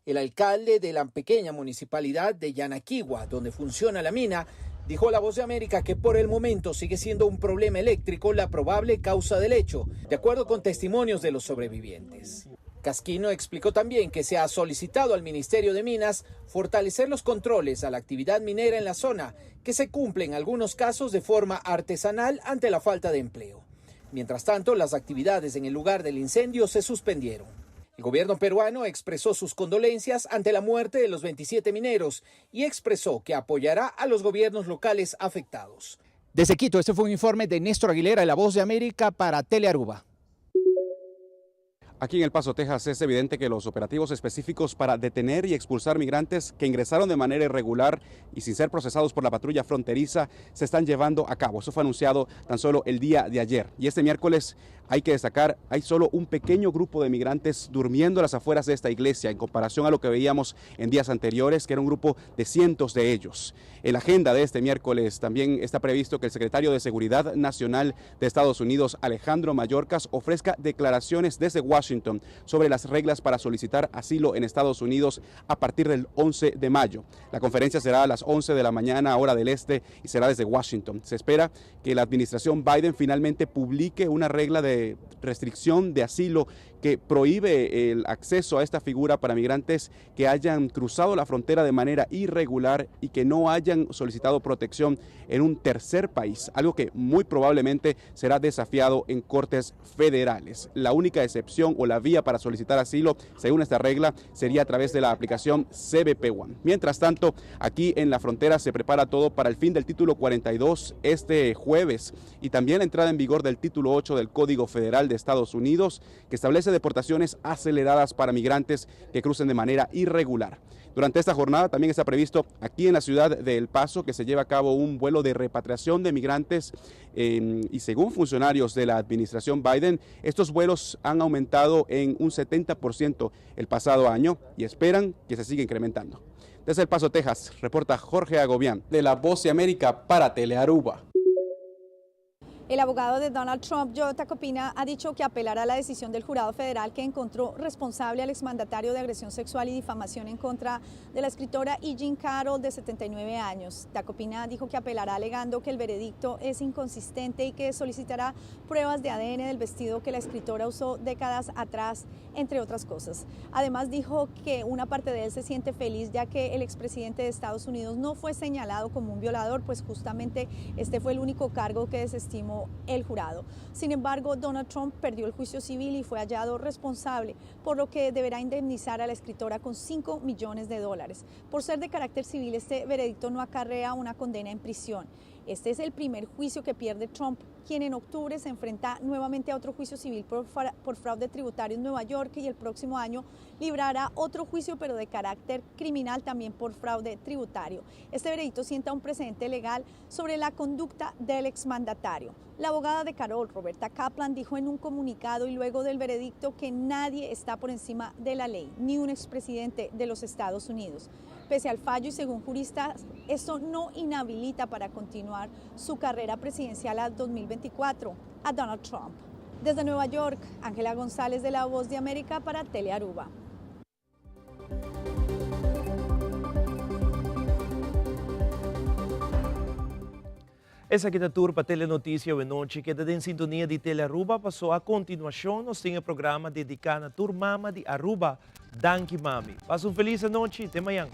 El alcalde de la pequeña municipalidad de Yanaquigua, donde funciona la mina, Dijo La Voz de América que por el momento sigue siendo un problema eléctrico la probable causa del hecho, de acuerdo con testimonios de los sobrevivientes. Casquino explicó también que se ha solicitado al Ministerio de Minas fortalecer los controles a la actividad minera en la zona, que se cumple en algunos casos de forma artesanal ante la falta de empleo. Mientras tanto, las actividades en el lugar del incendio se suspendieron. El gobierno peruano expresó sus condolencias ante la muerte de los 27 mineros y expresó que apoyará a los gobiernos locales afectados. Desde Quito, este fue un informe de Néstor Aguilera de La Voz de América para Telearuba. Aquí en El Paso, Texas, es evidente que los operativos específicos para detener y expulsar migrantes que ingresaron de manera irregular y sin ser procesados por la patrulla fronteriza se están llevando a cabo. Eso fue anunciado tan solo el día de ayer. Y este miércoles, hay que destacar, hay solo un pequeño grupo de migrantes durmiendo a las afueras de esta iglesia en comparación a lo que veíamos en días anteriores, que era un grupo de cientos de ellos. En la agenda de este miércoles también está previsto que el secretario de Seguridad Nacional de Estados Unidos, Alejandro Mayorkas, ofrezca declaraciones desde Washington sobre las reglas para solicitar asilo en Estados Unidos a partir del 11 de mayo. La conferencia será a las 11 de la mañana, hora del este, y será desde Washington. Se espera que la administración Biden finalmente publique una regla de restricción de asilo que prohíbe el acceso a esta figura para migrantes que hayan cruzado la frontera de manera irregular y que no hayan solicitado protección en un tercer país, algo que muy probablemente será desafiado en cortes federales. La única excepción o la vía para solicitar asilo, según esta regla, sería a través de la aplicación CBP One. Mientras tanto, aquí en la frontera se prepara todo para el fin del título 42 este jueves y también la entrada en vigor del título 8 del Código Federal de Estados Unidos, que establece deportaciones aceleradas para migrantes que crucen de manera irregular. Durante esta jornada también está previsto aquí en la ciudad de El Paso que se lleva a cabo un vuelo de repatriación de migrantes y según funcionarios de la administración Biden, estos vuelos han aumentado en un 70% el pasado año y esperan que se siga incrementando. Desde El Paso, Texas, reporta Jorge Agobián de La Voz de América para Telearuba. El abogado de Donald Trump, Joe Tacopina, ha dicho que apelará a la decisión del jurado federal que encontró responsable al exmandatario de agresión sexual y difamación en contra de la escritora E. Jean Carroll, de 79 años. Tacopina dijo que apelará alegando que el veredicto es inconsistente y que solicitará pruebas de ADN del vestido que la escritora usó décadas atrás, entre otras cosas. Además dijo que una parte de él se siente feliz ya que el expresidente de Estados Unidos no fue señalado como un violador, pues justamente este fue el único cargo que desestimó el jurado. Sin embargo, Donald Trump perdió el juicio civil y fue hallado responsable, por lo que deberá indemnizar a la escritora con $5 millones. Por ser de carácter civil, este veredicto no acarrea una condena en prisión. Este es el primer juicio que pierde Trump, quien en octubre se enfrenta nuevamente a otro juicio civil por fraude tributario en Nueva York y el próximo año librará otro juicio pero de carácter criminal también por fraude tributario. Este veredicto sienta un precedente legal sobre la conducta del exmandatario. La abogada de Carroll, Roberta Kaplan, dijo en un comunicado y luego del veredicto que nadie está por encima de la ley, ni un expresidente de los Estados Unidos. Pese al fallo y según juristas, esto no inhabilita para continuar su carrera presidencial al 2024 a Donald Trump. Desde Nueva York, Ángela González de La Voz de América para Telearuba. Essa aqui da Turpa Telenotícia de noite, que em sintonia de Telearuba, passou a continuação. Nós temos um programa dedicado à Turmama de Aruba, Danke Mami. Passa feliz noite, até amanhã.